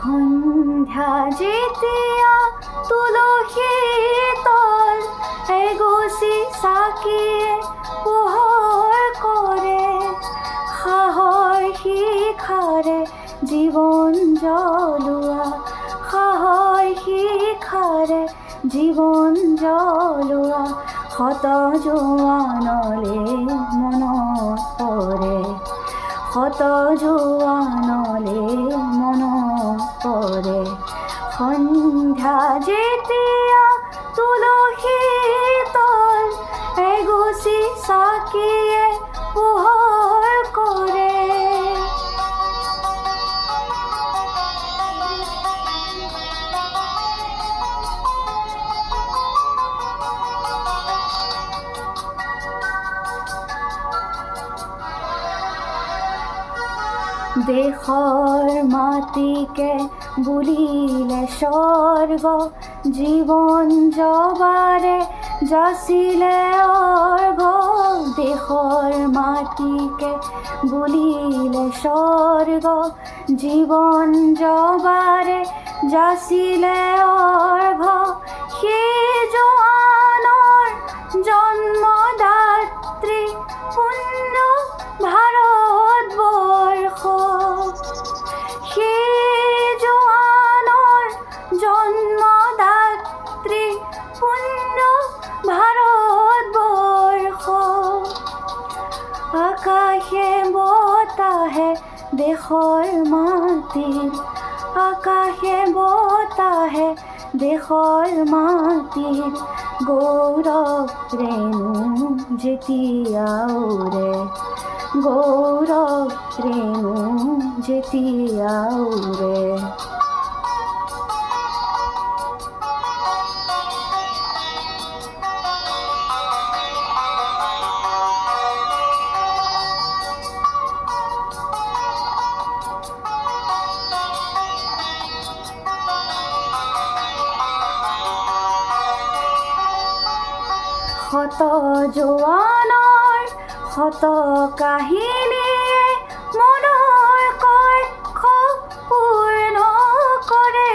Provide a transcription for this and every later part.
সন্ধ্যা যেতিয়া তুলসীৰ তল এগছি চাকিয়ে পোহৰ কৰে, সাহৰ শিখাৰে জীৱন জ্বলোৱা, সাহৰ শিখাৰে জীৱন জ্বলোৱা, শত জোৱানলে মনত পৰে, শত জোৱানলে মনত পৰে। সন্ধ্যা যেতিয়া তুলসীৰ তল এগছি চাকিয়ে পোহৰ কৰে। দেশৰ মাটিকে বুলিলে স্বৰ্গ, জীৱন জবাৰে যাচিলে অৰ্ঘ। দেশৰ মাটিকে বুলিলে স্বৰ্গ, জীৱন জবাৰে যাচিলে অৰ্ঘ। সেই জোৱানৰ জন্মদাত্ৰী পুণ্য ভাৰতবৰ্ষ, সেই জোৱানৰ জন্মদাত্ৰী পুণ্য ভাৰতবৰ্ষ। আকাশে বতাহে দেশৰ মাটিৰ, আকাশে বতাহে দেশৰ মাটিৰ গৌৰৱ ৰেণু যেতিয়া উৰে, গৌৰৱ ৰেণু যেতিয়া উৰে। শত জোৱানৰ শত কাহিনীয়ে মনৰ কক্ষ পূৰ্ণ কৰে,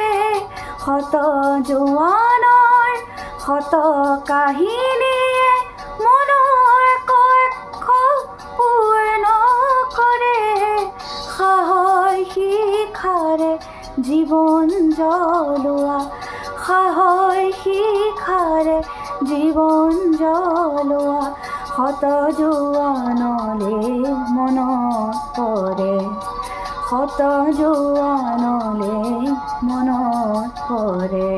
শত জোৱানৰ শত কাহিনীয়ে মনৰ কক্ষ পূৰ্ণ কৰে। সাহৰ শিখাৰে জীৱন জ্বলোৱা, সাহৰ শিখাৰে জীৱন জ্বলোৱা, শত জোৱানলে মনত পৰে, শত জোৱানলে মনত পৰে।